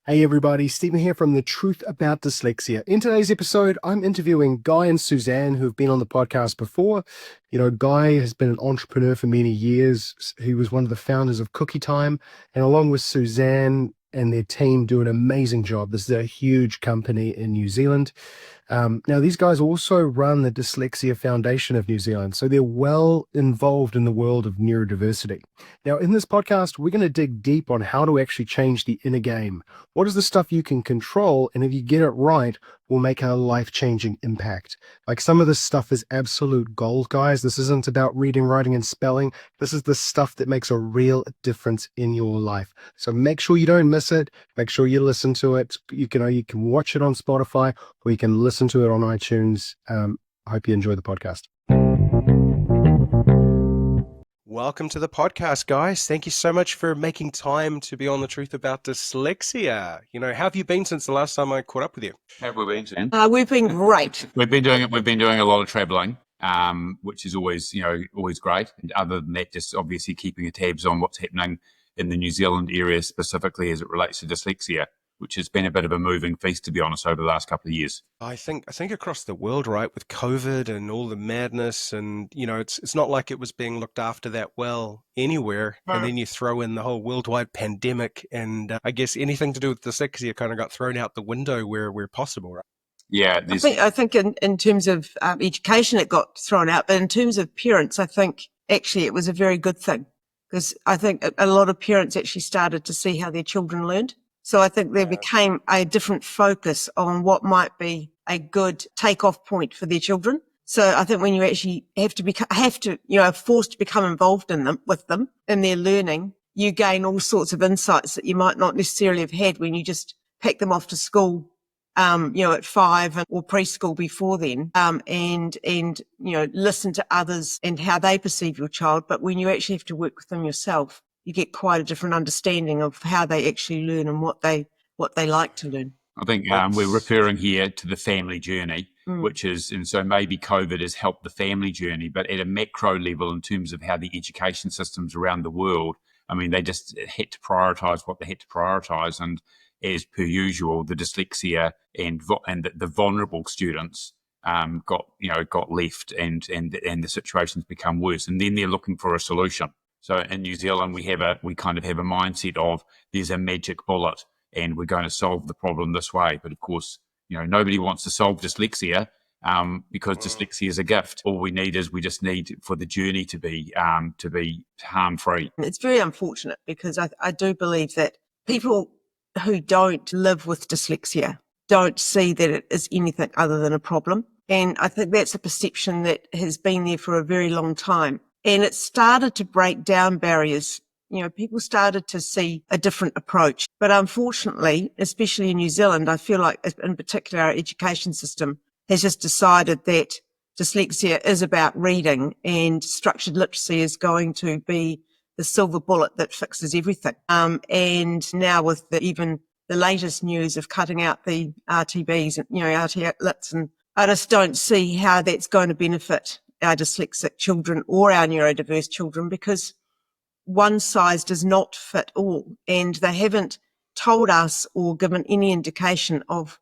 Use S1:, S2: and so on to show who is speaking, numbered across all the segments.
S1: Hey everybody, Stephen here from The Truth About Dyslexia. In today's episode, I'm interviewing Guy and Suzanne, who've been on the podcast before. Guy has been an entrepreneur for many years. He was one of the founders of Cookie Time, and along with Suzanne and their team do an amazing job. This is a huge company in New Zealand. Now, these guys also run the Dyslexia Foundation of New Zealand, so they're well involved in the world of neurodiversity. Now, in this podcast, we're going to dig deep on how to actually change the inner game. What is the stuff you can control? And if you get it right, will make a life-changing impact. Like, some of this stuff is absolute gold, guys. This isn't about reading, writing, and spelling. This is the stuff that makes a real difference in your life. So make sure you don't miss it. Make sure you listen to it. You can watch it on Spotify, or you can listen to it on iTunes. I hope you enjoy the podcast. Welcome to the podcast, guys. Thank you so much for making time to be on The Truth About Dyslexia. How have you been since the last time I caught up with you?
S2: How have we been, Jen?
S3: We've been great.
S2: We've been doing a lot of traveling, which is always great. And other than that, just obviously keeping tabs on what's happening in the New Zealand area, specifically as it relates to dyslexia, which has been a bit of a moving feast, to be honest, over the last couple of years.
S1: I think across the world, right, with COVID and all the madness, and it's not like it was being looked after that well anywhere. And then you throw in the whole worldwide pandemic, and I guess anything to do with dyslexia kind of got thrown out the window where possible, right?
S2: Yeah,
S3: I think in terms of education, it got thrown out, but in terms of parents, I think actually it was a very good thing, because I think a lot of parents actually started to see how their children learned. So I think there became a different focus on what might be a good takeoff point for their children. So I think when you actually forced to become involved with them in their learning, you gain all sorts of insights that you might not necessarily have had when you just pick them off to school, at 5 or preschool before then, and listen to others and how they perceive your child. But when you actually have to work with them yourself, you get quite a different understanding of how they actually learn and what they like to learn.
S2: I think we're referring here to the family journey, which is, and so maybe COVID has helped the family journey, but at a macro level, in terms of how the education systems around the world, I mean, they just had to prioritise what they had to prioritise, and as per usual, the dyslexia and the vulnerable students got left, and the situation's become worse, and then they're looking for a solution. So in New Zealand, we kind of have a mindset of there's a magic bullet and we're going to solve the problem this way. But of course, nobody wants to solve dyslexia because dyslexia is a gift. All we just need for the journey to be harm-free.
S3: It's very unfortunate, because I do believe that people who don't live with dyslexia don't see that it is anything other than a problem. And I think that's a perception that has been there for a very long time. And it started to break down barriers. People started to see a different approach. But unfortunately, especially in New Zealand, I feel like in particular our education system has just decided that dyslexia is about reading, and structured literacy is going to be the silver bullet that fixes everything. And now with even the latest news of cutting out the RTBs and, RT-lits, and I just don't see how that's going to benefit our dyslexic children or our neurodiverse children, because one size does not fit all, and they haven't told us or given any indication of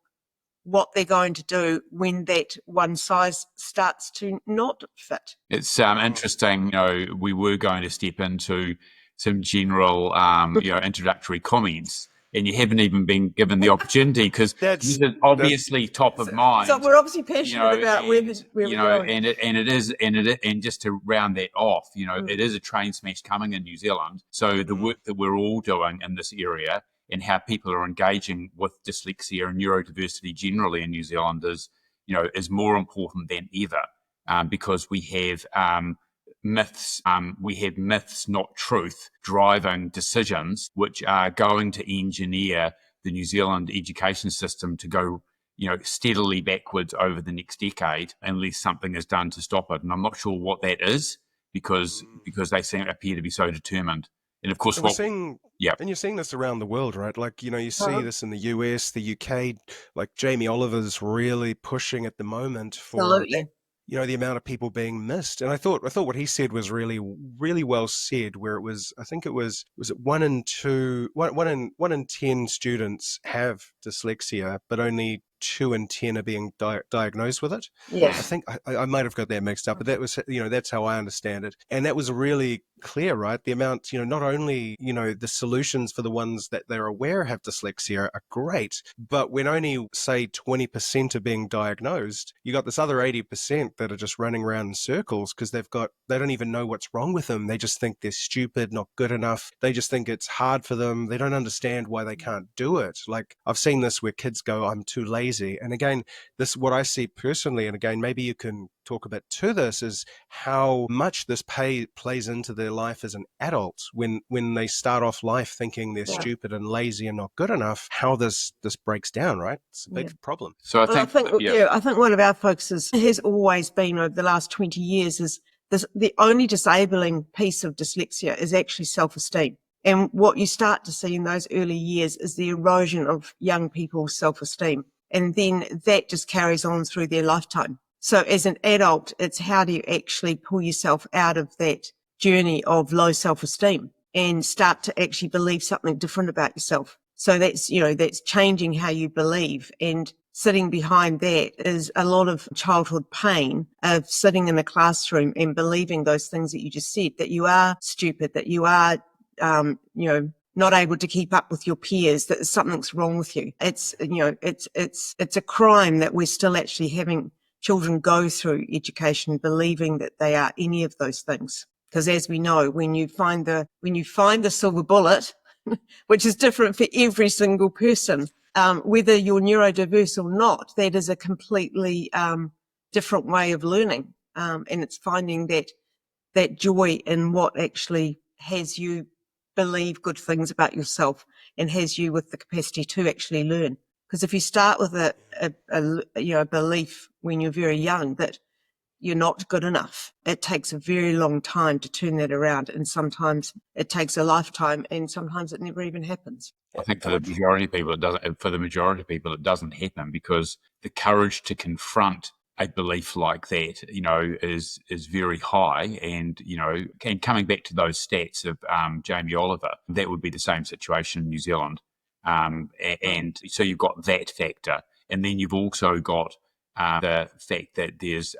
S3: what they're going to do when that one size starts to not fit.
S2: It's interesting. We were going to step into some general, introductory comments, and you haven't even been given the opportunity, because this is obviously top of mind.
S3: So we're obviously passionate about where we're going.
S2: And just to round that off, it is a train smash coming in New Zealand. So the work that we're all doing in this area, and how people are engaging with dyslexia and neurodiversity generally in New Zealand is more important than ever, because we have myths, not truth, driving decisions which are going to engineer the New Zealand education system to go steadily backwards over the next decade, unless something is done to stop it. And I'm not sure what that is, because they appear to be so determined. And of course,
S1: and you're seeing this around the world, right? Like, you see this in the US, the UK, like Jamie Oliver's really pushing at the moment for
S3: Absolutely.
S4: the amount of people being missed. And I thought what he said was really, really well said, where it was, I think it was it 1 in 10 students have dyslexia, but only 2 in 10 are being diagnosed with it.
S3: Yeah.
S4: I think I might have got that mixed up, but that was, that's how I understand it. And that was really clear, right? The amount, not only, the solutions for the ones that they're aware have dyslexia are great, but when only, say, 20% are being diagnosed, you got this other 80% that are just running around in circles because they don't even know what's wrong with them. They just think they're stupid, not good enough. They just think it's hard for them. They don't understand why they can't do it. Like, I've seen this where kids go, I'm too lazy. And again, this, what I see personally, and again, maybe you can talk a bit to this, is how much this plays into their life as an adult when they start off life thinking they're stupid and lazy and not good enough, how this breaks down, right? It's a big problem.
S2: So I think
S3: one of our focuses has always been over the last 20 years is this: the only disabling piece of dyslexia is actually self-esteem. And what you start to see in those early years is the erosion of young people's self-esteem. And then that just carries on through their lifetime. So as an adult, it's how do you actually pull yourself out of that journey of low self-esteem and start to actually believe something different about yourself. So that's, that's changing how you believe, and sitting behind that is a lot of childhood pain of sitting in a classroom and believing those things that you just said, that you are stupid, that you are, not able to keep up with your peers, that something's wrong with you. It's, it's a crime that we're still actually having children go through education believing that they are any of those things. Because as we know, when you find the silver bullet, which is different for every single person, whether you're neurodiverse or not, that is a completely different way of learning. And it's finding that joy in what actually has you believe good things about yourself and has you with the capacity to actually learn. Because if you start with a belief when you're very young that you're not good enough, it takes a very long time to turn that around. And sometimes it takes a lifetime, and sometimes it never even happens.
S2: I think for the majority of people, it doesn't. For the majority of people, it doesn't happen because the courage to confront a belief like that, is very high. And and coming back to those stats of Jamie Oliver, that would be the same situation in New Zealand. And so you've got that factor, and then you've also got the fact that there's,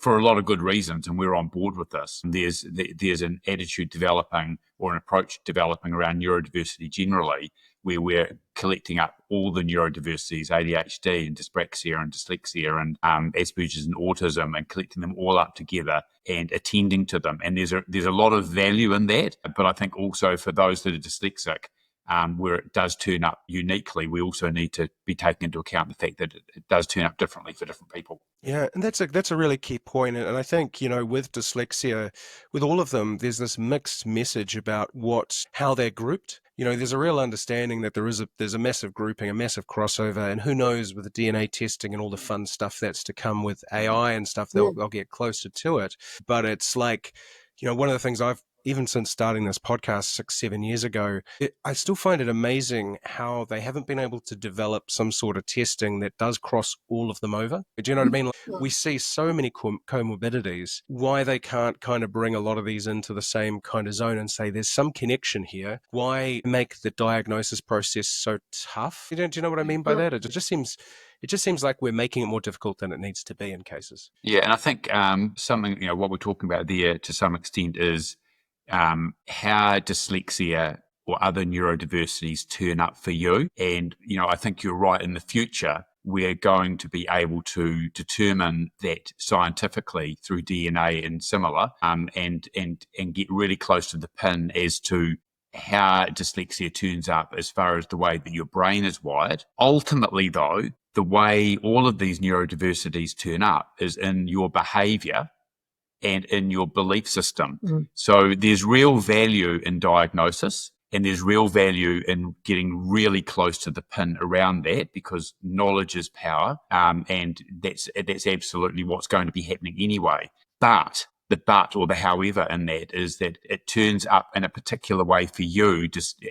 S2: for a lot of good reasons, and we're on board with this, there's an attitude developing or an approach developing around neurodiversity generally, where we're collecting up all the neurodiversities, ADHD and dyspraxia and dyslexia and Asperger's and autism, and collecting them all up together and attending to them. And there's a lot of value in that. But I think also for those that are dyslexic, where it does turn up uniquely, we also need to be taking into account the fact that it does turn up differently for different people.
S4: Yeah, and that's a really key point. And I think, with dyslexia, with all of them, there's this mixed message about how they're grouped. There's a real understanding that there's a massive grouping, a massive crossover, and who knows, with the DNA testing and all the fun stuff that's to come with AI and stuff, they'll get closer to it. But it's like, one of the things even since starting this podcast 6-7 years ago, I still find it amazing how they haven't been able to develop some sort of testing that does cross all of them over. Do you know what I mean? Like, we see so many comorbidities, why they can't kind of bring a lot of these into the same kind of zone and say there's some connection here. Why make the diagnosis process so tough? Do you know what I mean by that? It just seems like we're making it more difficult than it needs to be in cases.
S2: Yeah, and I think something, what we're talking about there to some extent is how dyslexia or other neurodiversities turn up for you. And, I think you're right. In the future, we're going to be able to determine that scientifically through DNA and similar, and get really close to the pin as to how dyslexia turns up as far as the way that your brain is wired. Ultimately, though, the way all of these neurodiversities turn up is in your behavior and in your belief system. So there's real value in diagnosis, and there's real value in getting really close to the pin around that, because knowledge is power, and that's absolutely what's going to be happening anyway. But the however in that is that it turns up in a particular way for you,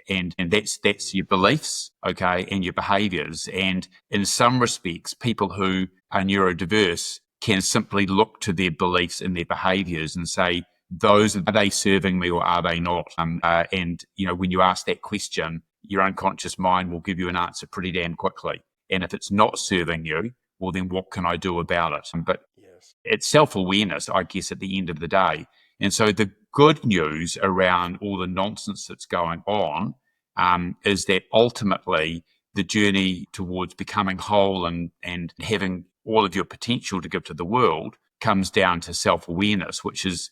S2: and that's your beliefs, okay, and your behaviors. And in some respects, people who are neurodiverse can simply look to their beliefs and their behaviours and say, are they serving me or are they not? And, when you ask that question, your unconscious mind will give you an answer pretty damn quickly. And if it's not serving you, well, then what can I do about it? But it's self-awareness, I guess, at the end of the day. And so the good news around all the nonsense that's going on is that ultimately the journey towards becoming whole and having all of your potential to give to the world comes down to self-awareness, which is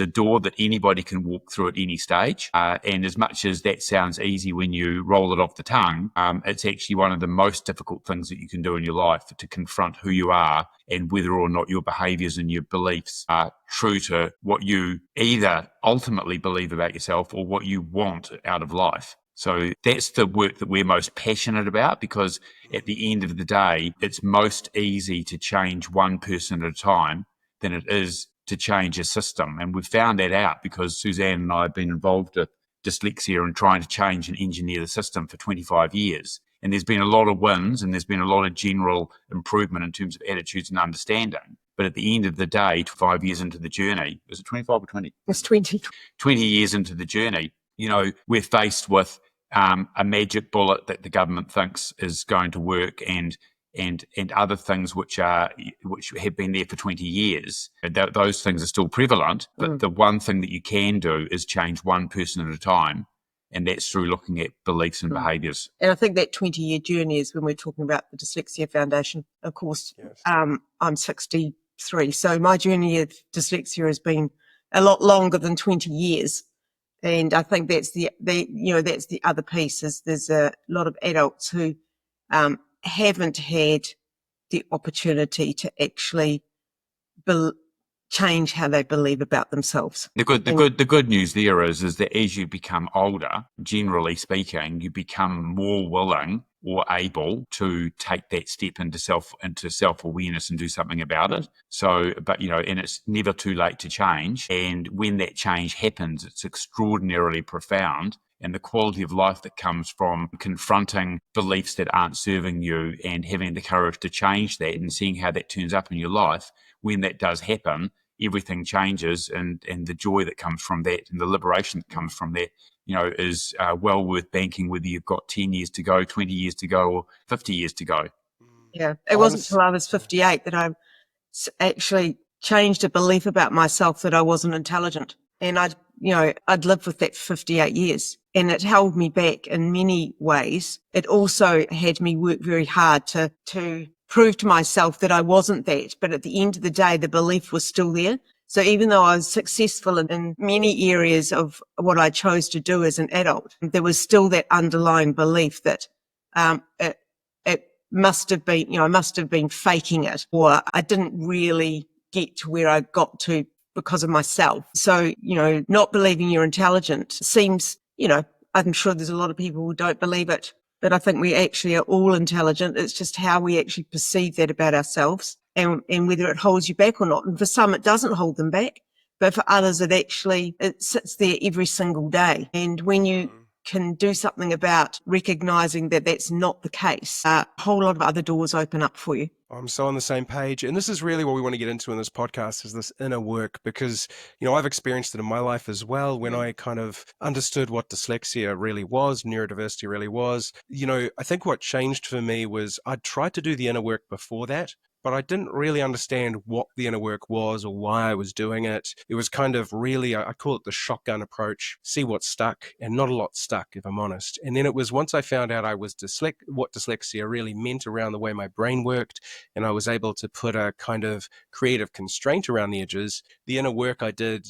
S2: a door that anybody can walk through at any stage. And as much as that sounds easy when you roll it off the tongue, it's actually one of the most difficult things that you can do in your life, to confront who you are and whether or not your behaviours and your beliefs are true to what you either ultimately believe about yourself or what you want out of life. So that's the work that we're most passionate about, because at the end of the day, it's most easy to change one person at a time than it is to change a system. And we've found that out because Suzanne and I have been involved with dyslexia and trying to change and engineer the system for 25 years. And there's been a lot of wins and there's been a lot of general improvement in terms of attitudes and understanding. But at the end of the day, 5 years into the journey, is it 25 or 20?
S3: It's 20.
S2: 20 years into the journey, we're faced with a magic bullet that the government thinks is going to work, and other things which have been there for 20 years. Those things are still prevalent, but the one thing that you can do is change one person at a time, and that's through looking at beliefs and behaviours.
S3: And I think that 20-year journey is when we're talking about the Dyslexia Foundation. Of course, I'm 63, so my journey of dyslexia has been a lot longer than 20 years. And I think that's that's the other piece, is there's a lot of adults who haven't had the opportunity to actually change how they believe about themselves.
S2: The good news there is that as you become older, generally speaking, you become more willing or able to take that step into self-awareness and do something about it. So, but and it's never too late to change. And when that change happens, it's extraordinarily profound. And the quality of life that comes from confronting beliefs that aren't serving you and having the courage to change that and seeing how that turns up in your life, when that does happen, everything changes, and the joy that comes from that and the liberation that comes from that, is well worth banking, whether you've got 10 years to go, 20 years to go, or 50 years to go.
S3: Yeah, it wasn't until I was 58 that I actually changed a belief about myself that I wasn't intelligent. And I'd lived with that for 58 years, and it held me back in many ways. It also had me work very hard to prove to myself that I wasn't that. But at the end of the day, the belief was still there. So even though I was successful in many areas of what I chose to do as an adult, there was still that underlying belief that it must have been, I must have been faking it, or I didn't really get to where I got to because of myself. So, not believing you're intelligent seems, I'm sure there's a lot of people who don't believe it, but I think we actually are all intelligent. It's just how we actually perceive that about ourselves, and whether it holds you back or not. And for some, it doesn't hold them back, but for others, it sits there every single day. And when you can do something about recognizing that that's not the case, a whole lot of other doors open up for you.
S4: I'm so on the same page. And this is really what we want to get into in this podcast, is this inner work, because, I've experienced it in my life as well. When I kind of understood what dyslexia really was, neurodiversity really was, I think what changed for me was I'd tried to do the inner work before that, but I didn't really understand what the inner work was or why I was doing it. It was kind of really, I call it the shotgun approach, see what stuck, and not a lot stuck, if I'm honest. And then it was once I found out I was what dyslexia really meant around the way my brain worked, and I was able to put a kind of creative constraint around the edges, the inner work I did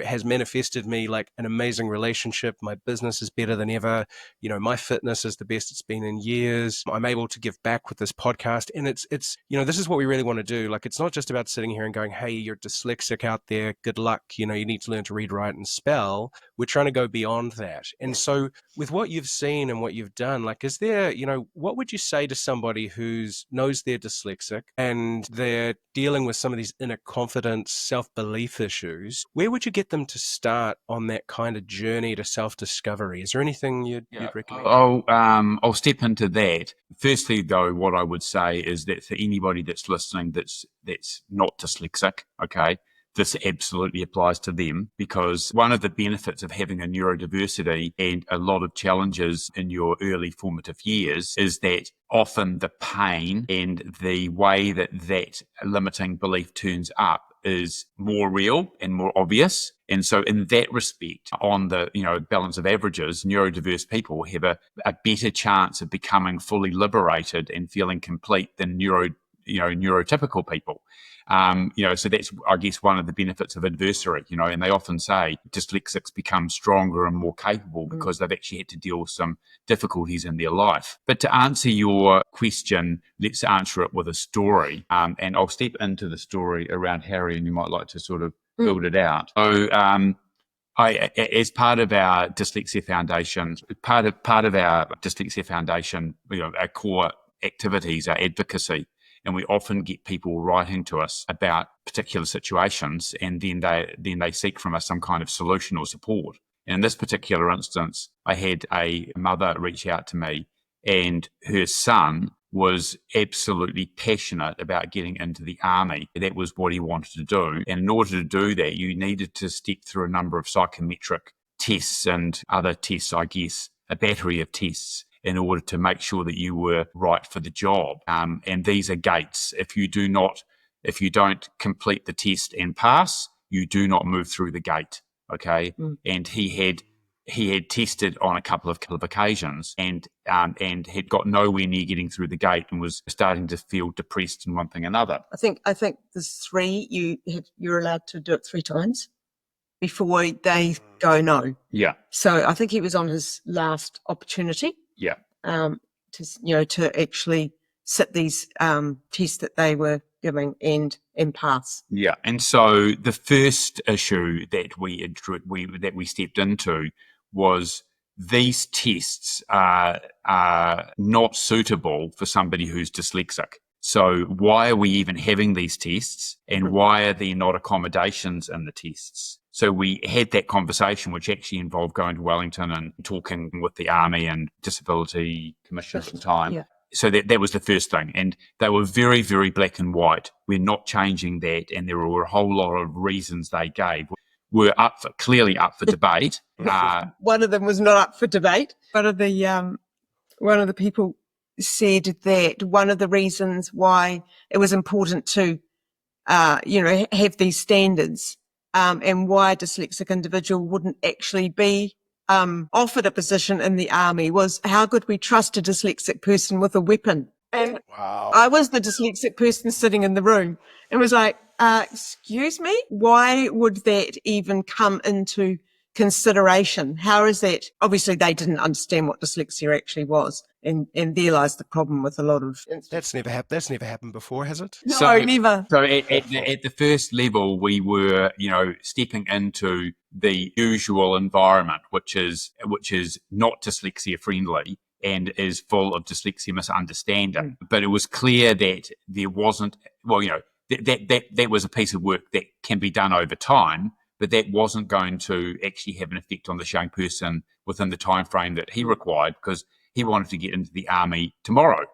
S4: has manifested me like an amazing relationship. My business is better than ever. My fitness is the best it's been in years. I'm able to give back with this podcast. And it's this is what we really want to do. Like, it's not just about sitting here and going, hey, you're dyslexic out there, good luck. You need to learn to read, write, and spell. We're trying to go beyond that. And so with what you've seen and what you've done, like, is there, what would you say to somebody who knows they're dyslexic and they're dealing with some of these inner confidence, self-belief issues? Where would would you get them to start on that kind of journey to self-discovery? Is there anything you'd recommend?
S2: I'll step into that. Firstly, though, what I would say is that for anybody that's listening that's not dyslexic, okay, this absolutely applies to them, because one of the benefits of having a neurodiversity and a lot of challenges in your early formative years is that often the pain and the way that limiting belief turns up is more real and more obvious. And so in that respect, on the balance of averages, neurodiverse people have a better chance of becoming fully liberated and feeling complete than neurotypical people. So that's, I guess, one of the benefits of adversity, and they often say dyslexics become stronger and more capable because they've actually had to deal with some difficulties in their life. But to answer your question, let's answer it with a story. And I'll step into the story around Harry, and you might like to sort of build it out. So, as part of our Dyslexia Foundation, our core activities are advocacy. And we often get people writing to us about particular situations, and then they seek from us some kind of solution or support. And in this particular instance, I had a mother reach out to me, and her son was absolutely passionate about getting into the army. That was what he wanted to do. And in order to do that, you needed to step through a number of psychometric tests and other tests, I guess, a battery of tests, in order to make sure that you were right for the job. And these are gates. If you don't complete the test and pass, you do not move through the gate. Okay. And he had tested on a couple of occasions and had got nowhere near getting through the gate and was starting to feel depressed and one thing another.
S3: I think there's 3. You're allowed to do it 3 times before they go no.
S2: Yeah.
S3: So I think he was on his last opportunity.
S2: Yeah.
S3: To actually sit these tests that they were giving and pass.
S2: Yeah. And so the first issue that we stepped into was these tests are not suitable for somebody who's dyslexic. So why are we even having these tests, and why are there not accommodations in the tests? So we had that conversation, which actually involved going to Wellington and talking with the Army and Disability Commission at the time.
S3: Yeah.
S2: So that was the first thing. And they were very, very black and white. We're not changing that. And there were a whole lot of reasons they gave. Were clearly up for debate.
S3: One of them was not up for debate. One of the people said that one of the reasons why it was important to, have these standards, and why a dyslexic individual wouldn't actually be offered a position in the army was how could we trust a dyslexic person with a weapon? And
S4: Wow.
S3: I was the dyslexic person sitting in the room and was like, excuse me, why would that even come into consideration? How is that? Obviously, they didn't understand what dyslexia actually was and realised the problem with a lot of
S4: That's never happened before, has it?
S3: No, never.
S2: So at the first level, we were, stepping into the usual environment, which is not dyslexia friendly and is full of dyslexia misunderstanding. But it was clear that there wasn't, that was a piece of work that can be done over time, but that wasn't going to actually have an effect on this young person within the time frame that he required, because he wanted to get into the army tomorrow.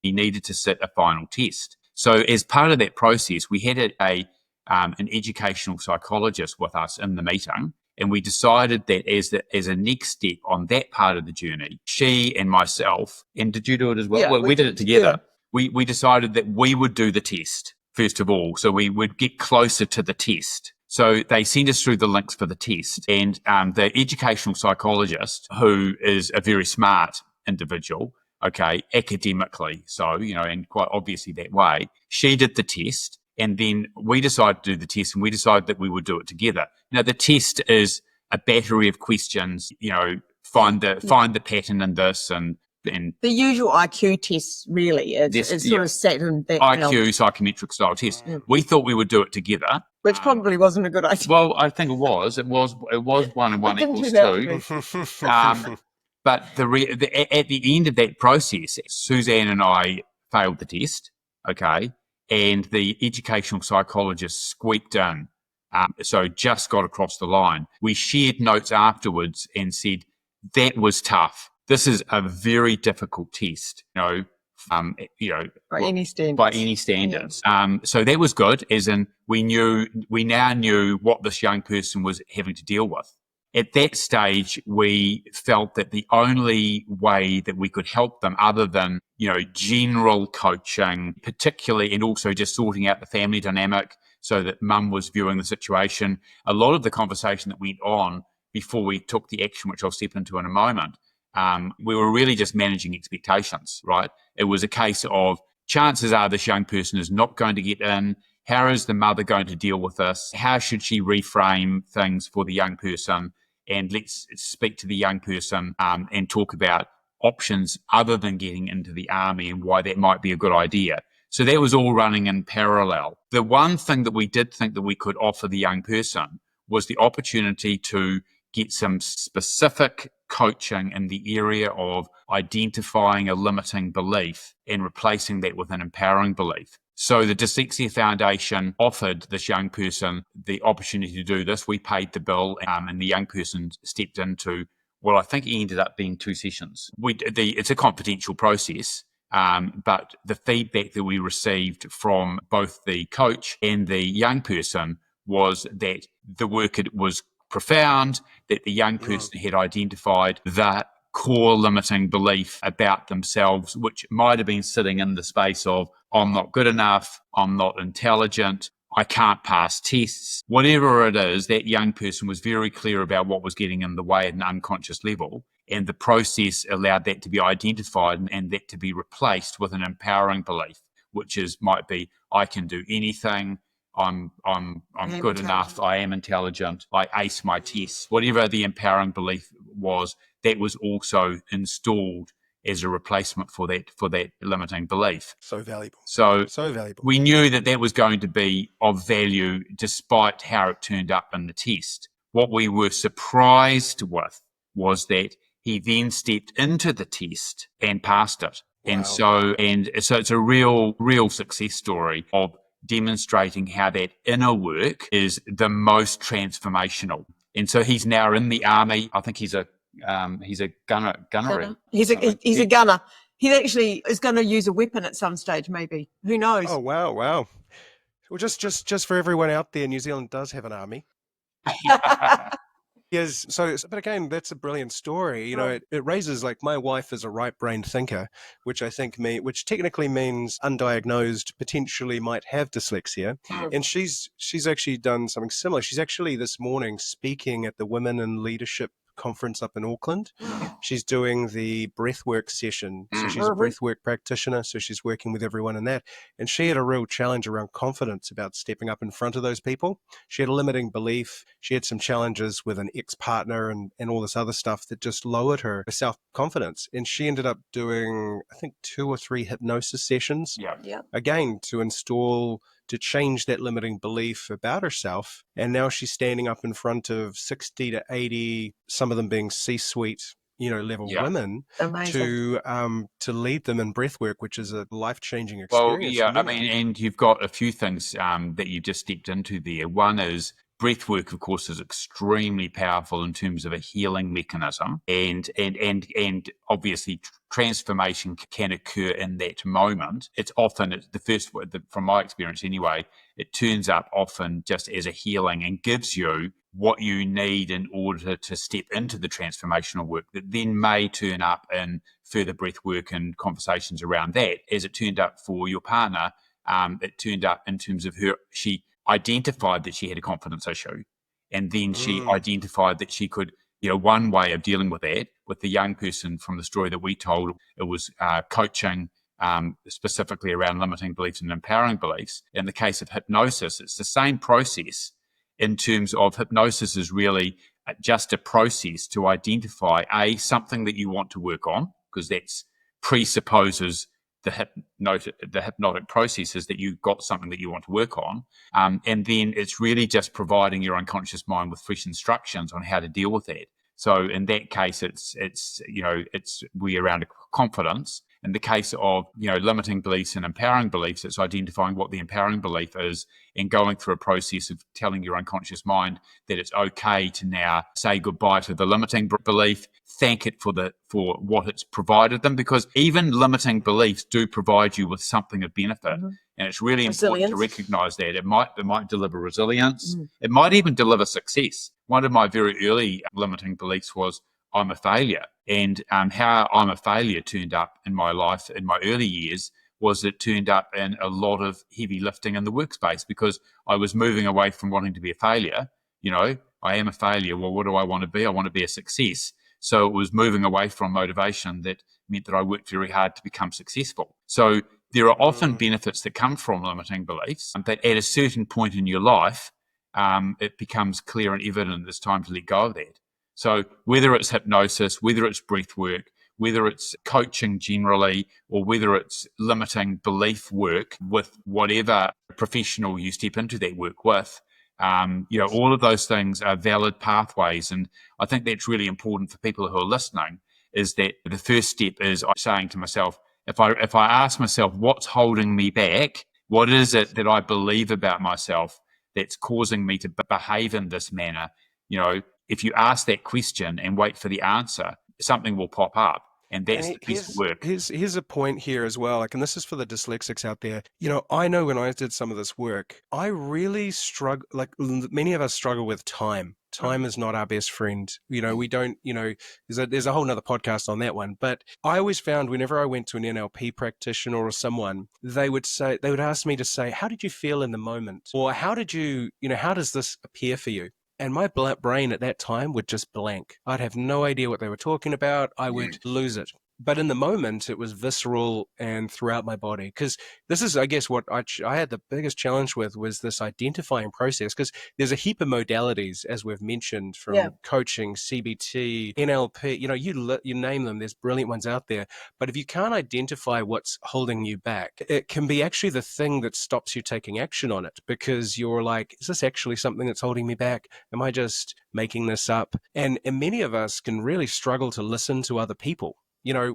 S2: He needed to sit a final test. So as part of that process, we had an educational psychologist with us in the meeting, and we decided that as a next step on that part of the journey, she and myself, and did you do it as well?
S3: Yeah,
S2: Well, we did it together.
S3: Yeah.
S2: We decided that we would do the test, first of all, so we would get closer to the test. So they sent us through the links for the test, and the educational psychologist, who is a very smart individual, okay, academically, so, and quite obviously that way, she did the test, and then we decided to do the test, and we decided that we would do it together. Now, the test is a battery of questions, find the pattern in this, and
S3: the usual IQ tests, really, is sort of set in that
S2: IQ psychometric style test.
S3: Yeah.
S2: We thought we would do it together,
S3: which probably wasn't a good idea.
S2: Well, I think it was. It was 1 and 1 equals 2. But at the end of that process, Suzanne and I failed the test, okay, and the educational psychologist squeaked in So just got across the line. We shared notes afterwards and said, that was tough. This is a very difficult test,
S3: By any standards.
S2: By any standards. Yeah. So that was good, as in we now knew what this young person was having to deal with. At that stage, we felt that the only way that we could help them, other than, general coaching, particularly, and also just sorting out the family dynamic so that mum was viewing the situation, a lot of the conversation that went on before we took the action, which I'll step into in a moment, we were really just managing expectations, right? It was a case of chances are this young person is not going to get in. How is the mother going to deal with this? How should she reframe things for the young person? And let's speak to the young person and talk about options other than getting into the army and why that might be a good idea. So that was all running in parallel. The one thing that we did think that we could offer the young person was the opportunity to get some specific coaching in the area of identifying a limiting belief and replacing that with an empowering belief. So the Dyslexia Foundation offered this young person the opportunity to do this. We paid the bill, and the young person stepped into, well, I think it ended up being 2 sessions. It's a confidential process, but the feedback that we received from both the coach and the young person was that the work was profound, that the young person had identified that core limiting belief about themselves, which might have been sitting in the space of, I'm not good enough, I'm not intelligent, I can't pass tests. Whatever it is, that young person was very clear about what was getting in the way at an unconscious level. And the process allowed that to be identified and that to be replaced with an empowering belief, which might be, I can do anything, I'm good enough, I am intelligent, I ace my tests. Whatever the empowering belief was, that was also installed as a replacement for that limiting belief.
S4: So valuable.
S2: So
S4: valuable.
S2: We knew that was going to be of value despite how it turned up in the test. What we were surprised with was that he then stepped into the test and passed it. Wow. And so it's a real success story of demonstrating how that inner work is the most transformational. And so he's now in the army. I think he's a gunner.
S3: He's a gunner. He actually is going to use a weapon at some stage, maybe. Who knows?
S4: Oh, wow. Well, just for everyone out there, New Zealand does have an army. Yes. But again, that's a brilliant story. It raises, like, my wife is a right-brained thinker, which technically means undiagnosed, potentially might have dyslexia. And she's actually done something similar. She's actually this morning speaking at the Women in Leadership conference up in Auckland. She's doing the breathwork session. So she's a breathwork practitioner. So she's working with everyone in that. And she had a real challenge around confidence about stepping up in front of those people. She had a limiting belief. She had some challenges with an ex-partner and all this other stuff that just lowered her self-confidence. And she ended up doing, I think, 2 or 3 hypnosis sessions.
S3: Yeah.
S4: Again, to change that limiting belief about herself. And now she's standing up in front of 60 to 80, some of them being C-suite, level women.
S3: Amazing.
S4: to lead them in breathwork, which is a life-changing experience.
S2: Well, yeah, and you've got a few things that you just stepped into there. One is breathwork, of course, is extremely powerful in terms of a healing mechanism, and obviously transformation can occur in that moment. It's often the first, from my experience anyway, it turns up often just as a healing and gives you what you need in order to step into the transformational work that then may turn up in further breath work and conversations around that. As it turned up for your partner, it turned up in terms of she identified that she had a confidence issue, and then she identified that she could, one way of dealing with that, with the young person from the story that we told, it was coaching specifically around limiting beliefs and empowering beliefs. In the case of hypnosis, it's the same process. In terms of hypnosis is really just a process to identify something that you want to work on, because that's presupposes the hypnotic process is that you've got something that you want to work on, and then it's really just providing your unconscious mind with fresh instructions on how to deal with that. So in that case, it's we around confidence, in the case of, limiting beliefs and empowering beliefs, it's identifying what the empowering belief is and going through a process of telling your unconscious mind that it's okay to now say goodbye to the limiting belief, thank it for what it's provided them, because even limiting beliefs do provide you with something of benefit.
S3: Mm-hmm.
S2: And it's really important to recognize that it might deliver resilience.
S3: Mm.
S2: It might even deliver success. One of my very early limiting beliefs was I'm a failure. And how I'm a failure turned up in my life in my early years was it turned up in a lot of heavy lifting in the workspace, because I was moving away from wanting to be a failure. I am a failure. Well, what do I want to be? I want to be a success. So it was moving away from motivation that meant that I worked very hard to become successful. So there are often benefits that come from limiting beliefs, but at a certain point in your life, it becomes clear and evident it's time to let go of that. So whether it's hypnosis, whether it's breath work, whether it's coaching generally, or whether it's limiting belief work with whatever professional you step into that work with, all of those things are valid pathways. And I think that's really important for people who are listening, is that the first step is saying to myself, if I ask myself what's holding me back, what is it that I believe about myself that's causing me to behave in this manner? If you ask that question and wait for the answer, something will pop up. And that's the piece of work.
S4: Here's a point here as well, and this is for the dyslexics out there. I know when I did some of this work, I really struggle, many of us struggle with time. Time is not our best friend. We don't, there's a whole nother podcast on that one. But I always found whenever I went to an NLP practitioner or someone, they would ask me to say, how did you feel in the moment? Or how did how does this appear for you? And my brain at that time would just blank. I'd have no idea what they were talking about. I would lose it. But in the moment, it was visceral and throughout my body. Because this is, I guess, what I had the biggest challenge with was this identifying process. Because there's a heap of modalities, as we've mentioned, from coaching, CBT, NLP. You name them. There's brilliant ones out there. But if you can't identify what's holding you back, it can be actually the thing that stops you taking action on it. Because you're like, is this actually something that's holding me back? Am I just making this up? And many of us can really struggle to listen to other people.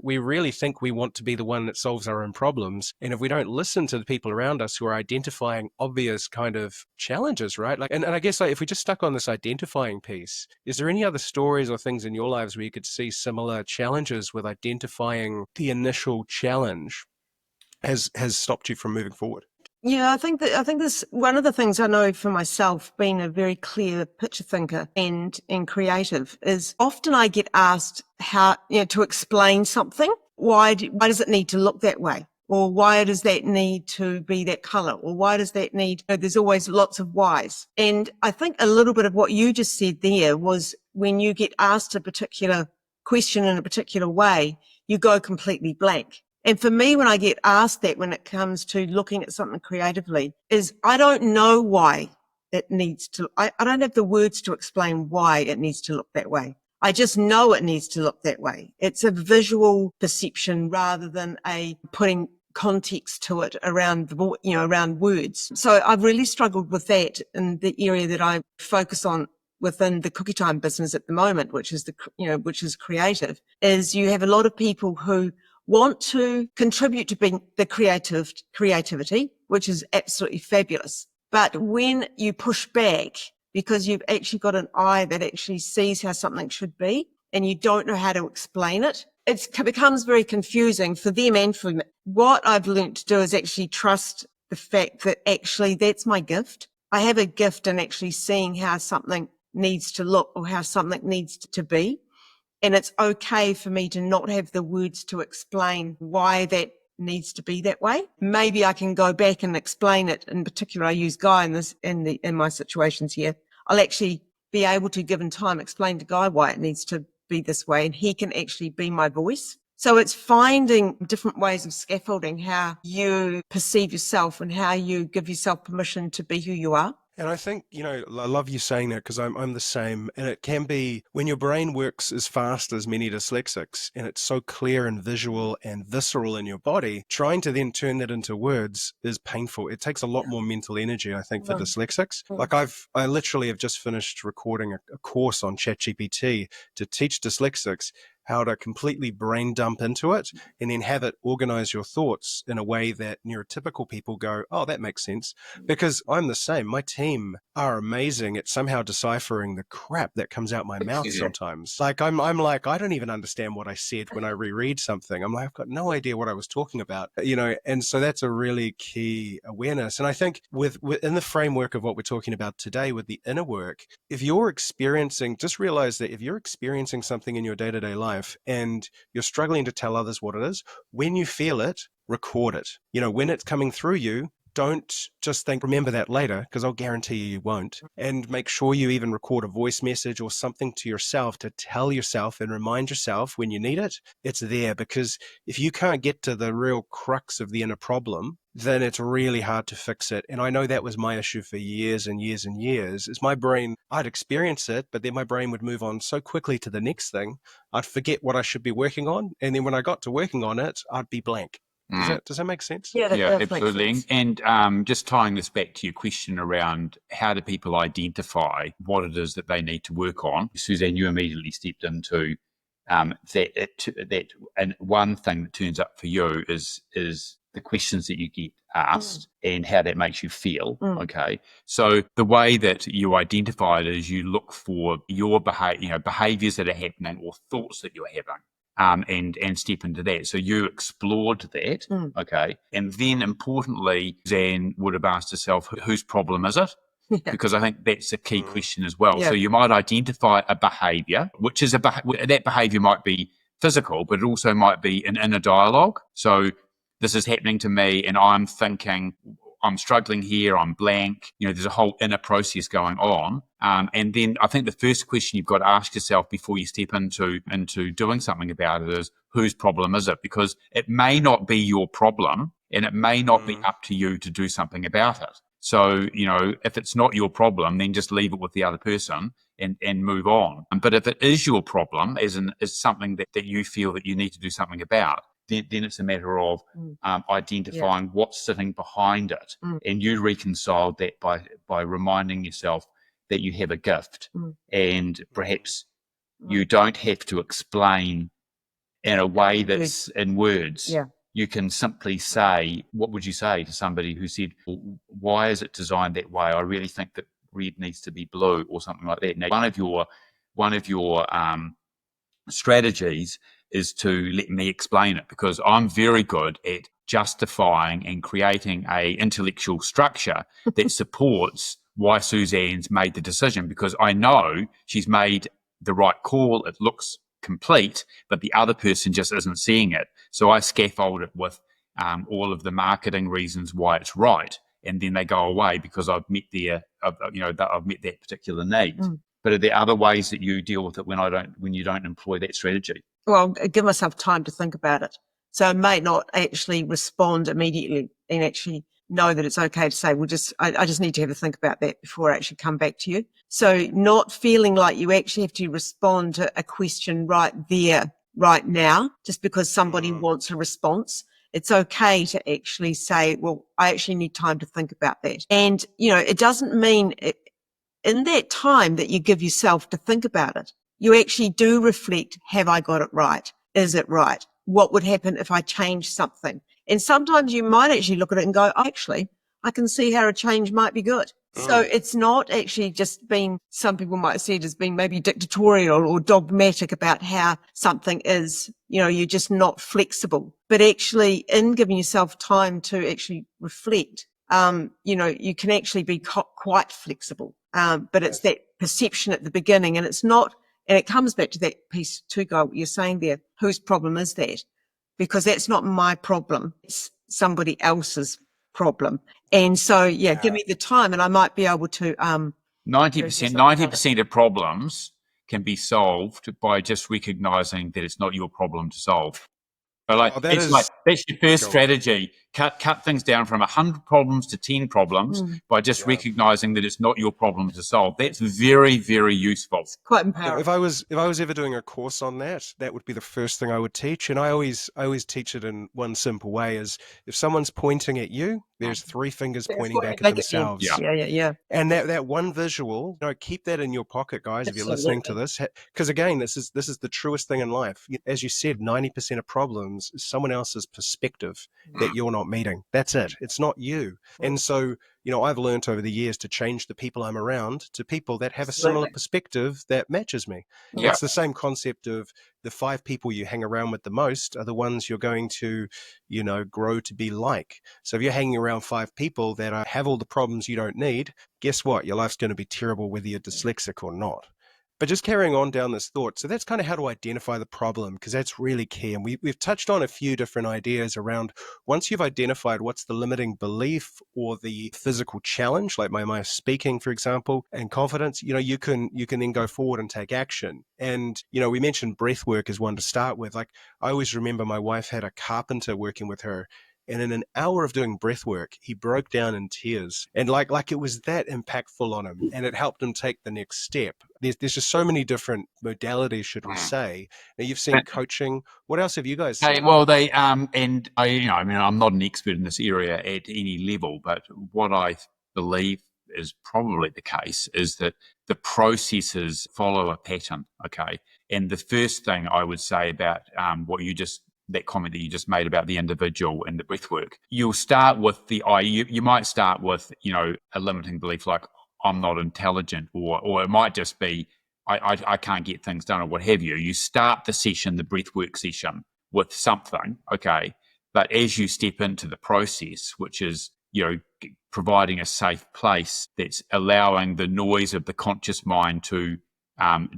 S4: We really think we want to be the one that solves our own problems. And if we don't listen to the people around us who are identifying obvious kind of challenges, right? And I guess if we just stuck on this identifying piece, is there any other stories or things in your lives where you could see similar challenges with identifying the initial challenge has stopped you from moving forward?
S3: Yeah, I think this one of the things I know for myself, being a very clear picture thinker and creative, is often I get asked how to explain something. Why does it need to look that way? Or why does that need to be that color? Or why does that need? There's always lots of whys. And I think a little bit of what you just said there was when you get asked a particular question in a particular way, you go completely blank. And for me, when I get asked that, when it comes to looking at something creatively, is I don't know why it needs to, I don't have the words to explain why it needs to look that way. I just know it needs to look that way. It's a visual perception rather than putting context to it around around words. So I've really struggled with that in the area that I focus on within the cookie time business at the moment, which is which is creative, is you have a lot of people who want to contribute to being the creativity, which is absolutely fabulous. But when you push back, because you've actually got an eye that actually sees how something should be, and you don't know how to explain it, it becomes very confusing for them and for me. What I've learned to do is actually trust the fact that actually that's my gift. I have a gift in actually seeing how something needs to look or how something needs to be. And it's okay for me to not have the words to explain why that needs to be that way. Maybe I can go back and explain it. In particular, I use Guy in my situations here. I'll actually be able to, given time, explain to Guy why it needs to be this way, and he can actually be my voice. So it's finding different ways of scaffolding how you perceive yourself and how you give yourself permission to be who you are.
S4: And I think, I love you saying that, because I'm the same. And it can be when your brain works as fast as many dyslexics and it's so clear and visual and visceral in your body, trying to then turn that into words is painful. It takes a lot more mental energy, I think, for dyslexics. Like I literally have just finished recording a course on ChatGPT to teach dyslexics how to completely brain dump into it and then have it organize your thoughts in a way that neurotypical people go, oh, that makes sense. Because I'm the same. My team are amazing at somehow deciphering the crap that comes out my mouth sometimes. Like I'm like, I don't even understand what I said when I reread something. I'm like, I've got no idea what I was talking about, and so that's a really key awareness. And I think within the framework of what we're talking about today with the inner work, if you're experiencing, just realize that if you're experiencing something in your day-to-day life and you're struggling to tell others what it is, when you feel it, record it. When it's coming through you, don't just think, remember that later, because I'll guarantee you won't. And make sure you even record a voice message or something to yourself to tell yourself and remind yourself when you need it, it's there. Because if you can't get to the real crux of the inner problem, then it's really hard to fix it. And I know that was my issue for years and years and years, is my brain, I'd experience it, but then my brain would move on so quickly to the next thing, I'd forget what I should be working on. And then when I got to working on it, I'd be blank. Does that make sense?
S3: Yeah,
S2: Yeah,
S3: that makes
S2: absolutely.
S3: sense.
S2: And just tying this back to your question around how do people identify what it is that they need to work on, Suzanne, you immediately stepped into that, and one thing that turns up for you is the questions that you get asked and how that makes you feel. Okay, so the way that you identify it is you look for your behaviors that are happening or thoughts that you're having. And step into that. So you explored that, okay? And then importantly, Zan would have asked herself, whose problem is it? Because I think that's a key question as well. So you might identify a behavior, which is that behavior might be physical, but it also might be an inner dialogue. So this is happening to me and I'm thinking, I'm struggling here, I'm blank, there's a whole inner process going on. And then I think the first question you've got to ask yourself before you step into doing something about it is, whose problem is it? Because it may not be your problem and it may not be up to you to do something about it. So, if it's not your problem, then just leave it with the other person and move on. But if it is your problem, as something that you feel that you need to do something about, then it's a matter of identifying what's sitting behind it. And you reconcile that by reminding yourself that you have a gift and perhaps you don't have to explain in a way that's in words.
S3: Yeah.
S2: You can simply say, what would you say to somebody who said, well, why is it designed that way? I really think that red needs to be blue or something like that. Now, one of your strategies is to let me explain it, because I'm very good at justifying and creating a intellectual structure that supports why Suzanne's made the decision, because I know she's made the right call. It looks complete, but the other person just isn't seeing it. So I scaffold it with all of the marketing reasons why it's right, and then they go away because I've met I've met that particular need. But are there other ways that you deal with it when you don't employ that strategy?
S3: Well, give myself time to think about it. So I may not actually respond immediately and actually know that it's okay to say, I just need to have a think about that before I actually come back to you. So not feeling like you actually have to respond to a question right there, right now, just because somebody wants a response. It's okay to actually say, well, I actually need time to think about that. And, it doesn't mean in that time that you give yourself to think about it, you actually do reflect, have I got it right? Is it right? What would happen if I changed something? And sometimes you might actually look at it and go, actually, I can see how a change might be good. So it's not actually just being, some people might see it as being maybe dictatorial or dogmatic about how something is, you're just not flexible. But actually in giving yourself time to actually reflect, you can actually be quite flexible. But it's that perception at the beginning, and it's not, and it comes back to that piece too, Guy, what you're saying there, whose problem is that? Because that's not my problem. It's somebody else's problem. And so, give me the time and I might be able to,
S2: 90% of problems can be solved by just recognizing that it's not your problem to solve. So that's your first strategy. cut things down from 100 problems to 10 problems by just recognizing that it's not your problem to solve. That's very, very useful.
S3: Quite empowering.
S4: If I was ever doing a course on that, that would be the first thing I would teach. And I always teach it in one simple way: is if someone's pointing at you, there's 3 fingers pointing back at themselves.
S3: Yeah.
S4: And that one visual, keep that in your pocket, guys. If you're listening to this, because again, this is the truest thing in life. As you said, 90% of problems is someone else's perspective that you're not meeting. That's it. It's not you. And so, I've learned over the years to change the people I'm around to people that have a similar perspective that matches me.
S2: Yeah.
S4: It's the same concept of the 5 people you hang around with the most are the ones you're going to, grow to be like. So if you're hanging around 5 people that have all the problems you don't need, guess what? Your life's going to be terrible whether you're dyslexic or not. But just carrying on down this thought, so that's kind of how to identify the problem, because that's really key. And we've touched on a few different ideas around once you've identified what's the limiting belief or the physical challenge, like my speaking, for example, and confidence, you can then go forward and take action. And, we mentioned breath work as one to start with. Like, I always remember my wife had a carpenter working with her. And in an hour of doing breath work, he broke down in tears. And like it was that impactful on him, and it helped him take the next step. There's just so many different modalities, should we say. Now, you've seen coaching. What else have you guys seen?
S2: Hey, well, and I'm not an expert in this area at any level, but what I believe is probably the case is that the processes follow a pattern, okay? And the first thing I would say about that comment that you just made about the individual and the breath work, you'll start with you might start with, a limiting belief like I'm not intelligent, or it might just be I can't get things done, or what have you. You start the session, the breath work session, with something, okay? But as you step into the process, which is, providing a safe place that's allowing the noise of the conscious mind to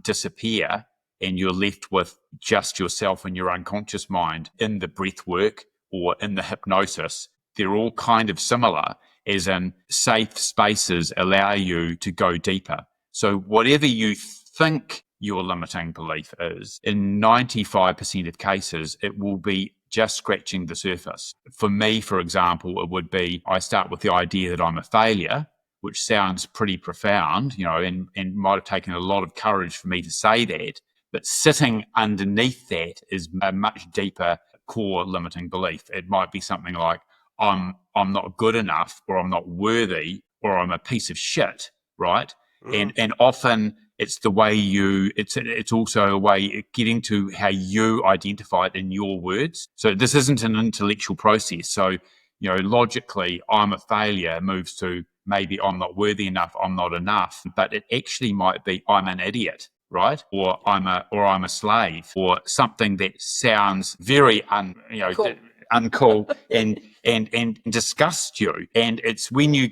S2: disappear, and you're left with just yourself and your unconscious mind in the breath work or in the hypnosis, they're all kind of similar, as in safe spaces allow you to go deeper. So whatever you think your limiting belief is, in 95% of cases, it will be just scratching the surface. For me, for example, it would be I start with the idea that I'm a failure, which sounds pretty profound, and might have taken a lot of courage for me to say that. But sitting underneath that is a much deeper core limiting belief. It might be something like I'm not good enough, or I'm not worthy, or I'm a piece of shit, right? And often it's the way it's also a way of getting to how you identify it in your words. So this isn't an intellectual process. So, logically, I'm a failure moves to maybe I'm not worthy enough, I'm not enough, but it actually might be I'm an idiot, right? Or I'm a slave, or something that sounds very uncool and disgusts you. And it's when you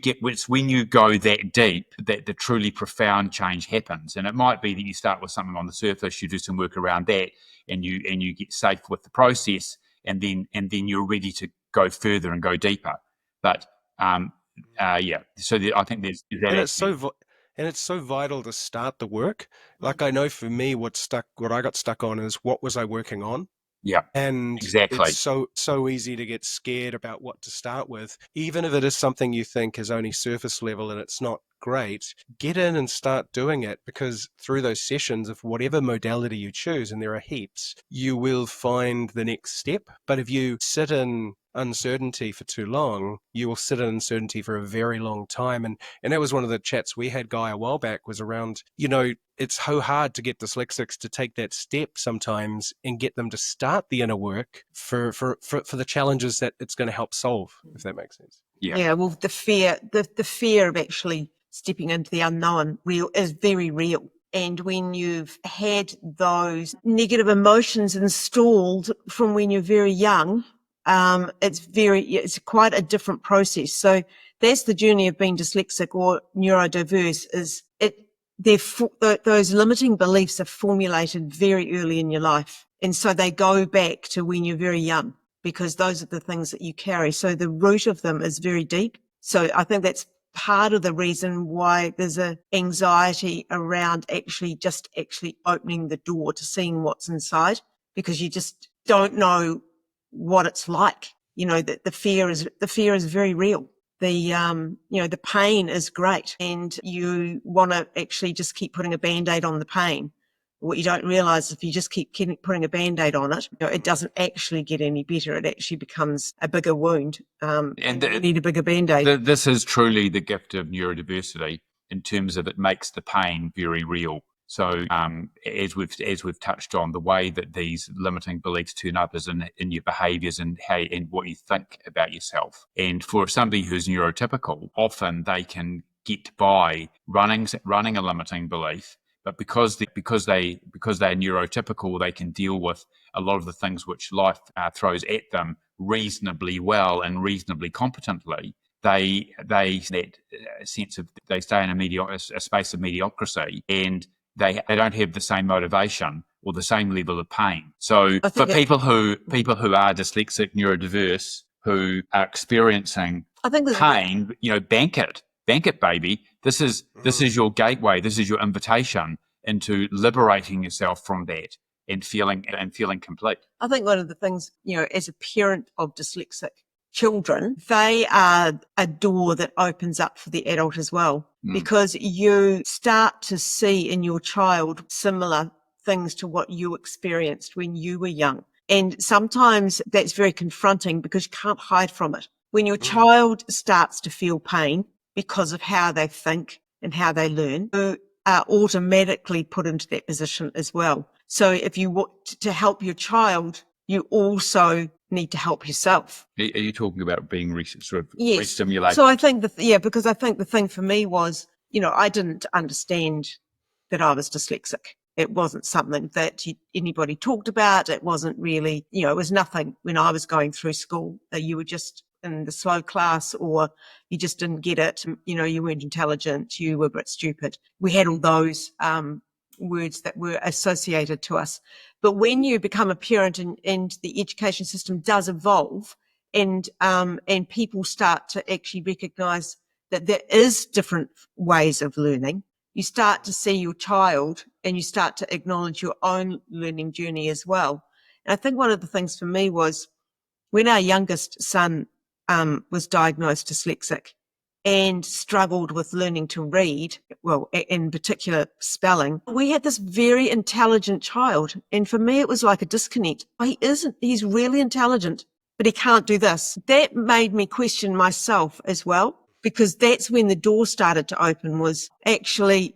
S2: go that deep that the truly profound change happens. And it might be that you start with something on the surface, you do some work around that, and you get safe with the process, and then you're ready to go further and go deeper. But so I think there's that.
S4: And it's so vital to start the work. Like, I know for me, what I got stuck on is what was I working on?
S2: Yeah,
S4: and
S2: exactly.
S4: It's so easy to get scared about what to start with, even if it is something you think is only surface level and it's not great. Get in and start doing it, because through those sessions of whatever modality you choose, and there are heaps, you will find the next step. But if you sit in uncertainty for too long, you will sit in uncertainty for a very long time. And that was one of the chats we had, Guy, a while back, was around, it's so hard to get dyslexics to take that step sometimes and get them to start the inner work for the challenges that it's going to help solve, if that makes sense.
S3: Yeah. Well, the fear of actually stepping into the unknown is very real. And when you've had those negative emotions installed from when you're very young, it's quite a different process. So that's the journey of being dyslexic or neurodiverse. Those limiting beliefs are formulated very early in your life, and so they go back to when you're very young, because those are the things that you carry. So the root of them is very deep. So I think that's part of the reason why there's a anxiety around actually opening the door to seeing what's inside, because you just don't know what it's like. that the fear is very real. The pain is great, and you want to actually just keep putting a Band-Aid on the pain. What you don't realize is if you just keep putting a Band-Aid on it, it doesn't actually get any better. It actually becomes a bigger wound, and you need a bigger Band-Aid.
S2: This is truly the gift of neurodiversity in terms of it makes the pain very real. So as we've touched on, the way that these limiting beliefs turn up is in your behaviours and what you think about yourself. And for somebody who's neurotypical, often they can get by running a limiting belief, but because they're neurotypical, they can deal with a lot of the things which life throws at them reasonably well and reasonably competently. They that sense of they stay in a space of mediocrity, and they don't have the same motivation or the same level of pain. So for people who are dyslexic, neurodiverse, who are experiencing pain, bank it, baby. This is your gateway. This is your invitation into liberating yourself from that and feeling complete.
S3: I think one of the things, as a parent of dyslexic children, they are a door that opens up for the adult as well, because you start to see in your child similar things to what you experienced when you were young. And sometimes that's very confronting because you can't hide from it. When your child starts to feel pain because of how they think and how they learn, you are automatically put into that position as well. So if you want to help your child, you also need to help yourself.
S2: Are you talking about being re-stimulated?
S3: So I think because I think the thing for me was, I didn't understand that I was dyslexic. It wasn't something that anybody talked about. It wasn't really, it was nothing when I was going through school. You were just in the slow class, or you just didn't get it. You weren't intelligent. You were a bit stupid. We had all those words that were associated to us. But when you become a parent and the education system does evolve, and people start to actually recognise that there is different ways of learning, you start to see your child and you start to acknowledge your own learning journey as well. And I think one of the things for me was when our youngest son was diagnosed dyslexic and struggled with learning to read, well, in particular spelling, we had this very intelligent child. And for me, it was like a disconnect. He's really intelligent, but he can't do this. That made me question myself as well, because that's when the door started to open. Was actually,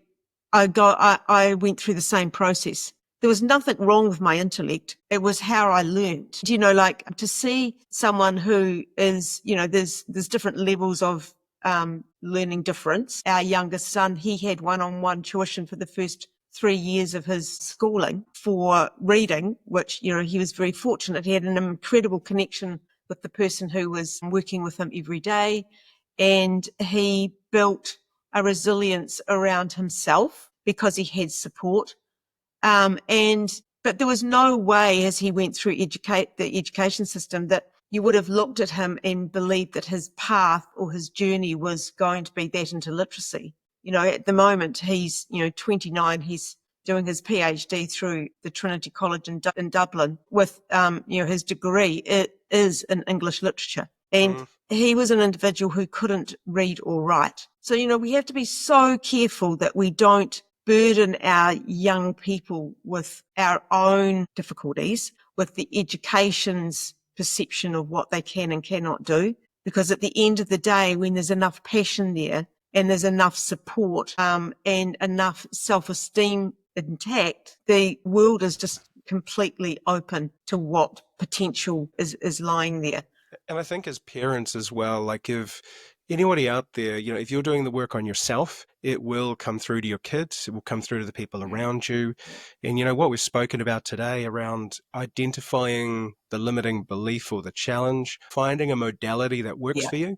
S3: I went through the same process. There was nothing wrong with my intellect. It was how I learned. Like to see someone who is, there's different levels of learning difference. Our youngest son, he had one-on-one tuition for the first 3 years of his schooling for reading, which, he was very fortunate. He had an incredible connection with the person who was working with him every day. And he built a resilience around himself because he had support. But there was no way, as he went through the education system, that you would have looked at him and believed that his path or his journey was going to be that into literacy. At the moment, he's, 29, he's doing his PhD through the Trinity College in Dublin with, his degree. It is in English literature. And he was an individual who couldn't read or write. So, we have to be so careful that we don't burden our young people with our own difficulties, with the education's perception of what they can and cannot do. Because at the end of the day, when there's enough passion there and there's enough support and enough self-esteem intact, the world is just completely open to what potential is lying there.
S4: And I think as parents as well, like if anybody out there, if you're doing the work on yourself, it will come through to your kids. It will come through to the people around you. And what we've spoken about today around identifying the limiting belief or the challenge, finding a modality that works for you.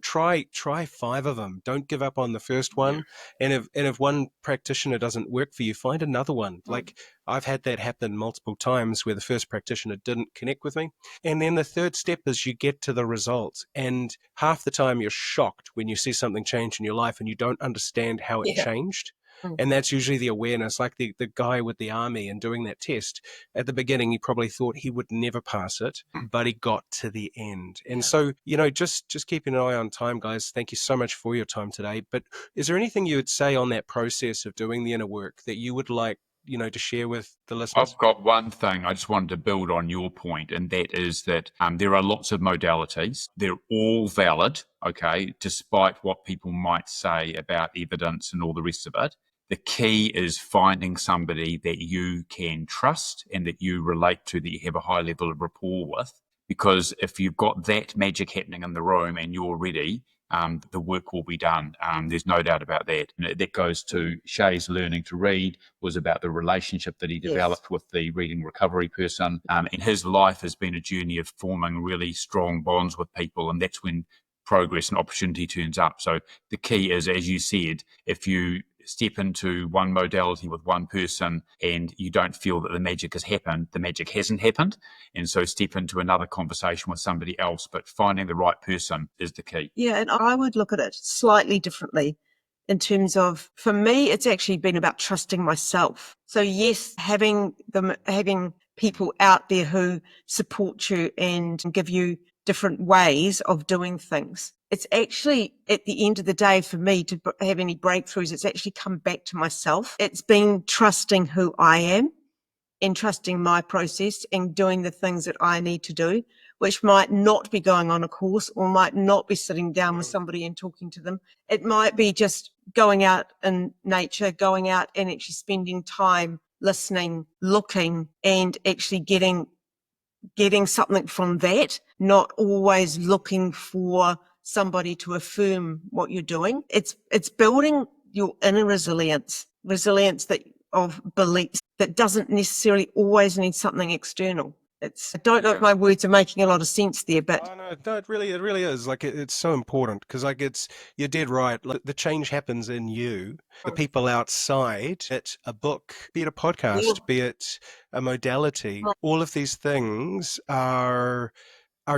S4: Try 5 of them. Don't give up on the first one. And if one practitioner doesn't work for you, find another one. Like I've had that happen multiple times where the first practitioner didn't connect with me. And then the third step is you get to the results. And half the time you're shocked when you see something change in your life and you don't understand how it changed.
S3: Mm.
S4: And that's usually the awareness, like the guy with the army and doing that test. At the beginning, he probably thought he would never pass it, but he got to the end. And so, just keeping an eye on time, guys. Thank you so much for your time today. But is there anything you would say on that process of doing the inner work that you would like, to share with the listeners?
S2: I've got one thing I just wanted to build on your point, and that is that there are lots of modalities. They're all valid, okay, despite what people might say about evidence and all the rest of it. The key is finding somebody that you can trust and that you relate to, that you have a high level of rapport with. Because if you've got that magic happening in the room and you're ready, the work will be done. There's no doubt about that. And that goes to Shay's learning to read, was about the relationship that he developed with the reading recovery person. And his life has been a journey of forming really strong bonds with people. And that's when progress and opportunity turns up. So the key is, as you said, if you step into one modality with one person and you don't feel that the magic has happened, the magic hasn't happened. And so step into another conversation with somebody else, but finding the right person is the key.
S3: Yeah, and I would look at it slightly differently in terms of, for me, it's actually been about trusting myself. So yes, having people out there who support you and give you different ways of doing things. It's actually, at the end of the day, for me to have any breakthroughs, it's actually come back to myself. It's been trusting who I am and trusting my process and doing the things that I need to do, which might not be going on a course or might not be sitting down with somebody and talking to them. It might be just going out in nature, going out and actually spending time listening, looking, and actually getting something from that, not always looking for somebody to affirm what you're doing. It's building your inner resilience that of beliefs that doesn't necessarily always need something external. I don't know if my words are making a lot of sense there, but
S4: No, it really is. Like it's so important because you're dead right. Like the change happens in you. The people outside, be it a book, be it a podcast, be it a modality, all of these things are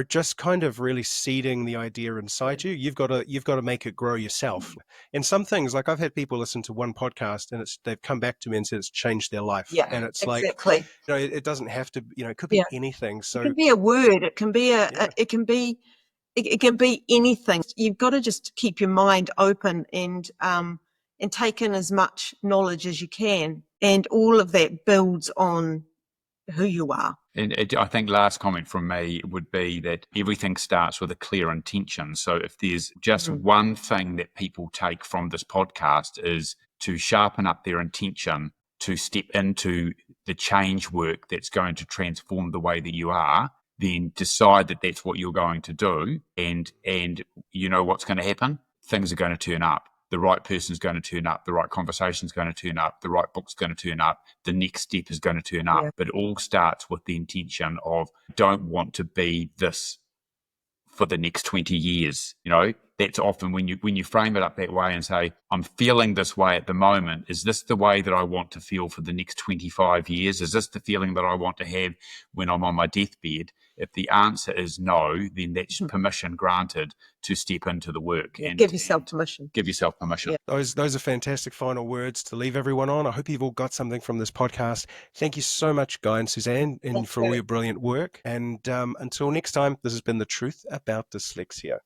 S4: just kind of really seeding the idea inside you. You've got to make it grow yourself. And some things, like I've had people listen to one podcast and they've come back to me and said it's changed their life.
S3: yeah,
S4: And it's
S3: exactly.
S4: like, it doesn't have to, it could be anything. So
S3: it can be a word. It can be it can be anything. You've got to just keep your mind open and take in as much knowledge as you can. And all of that builds on who you are.
S2: And I think last comment from me would be that everything starts with a clear intention. So if there's just one thing that people take from this podcast is to sharpen up their intention to step into the change work that's going to transform the way that you are, then decide that that's what you're going to do. And you know what's going to happen? Things are going to turn up. The right person's going to turn up, the right conversation's going to turn up, the right book's going to turn up, the next step is going to turn up. But it all starts with the intention of, don't want to be this for the next 20 years. That's often when you frame it up that way and say, I'm feeling this way at the moment. Is this the way that I want to feel for the next 25 years? Is this the feeling that I want to have when I'm on my deathbed? If the answer is no, then that's permission granted to step into the work. And
S3: give yourself permission.
S2: Give yourself permission.
S3: Yeah.
S4: Those are fantastic final words to leave everyone on. I hope you've all got something from this podcast. Thank you so much, Guy and Suzanne, for all your brilliant work. And until next time, this has been The Truth About Dyslexia.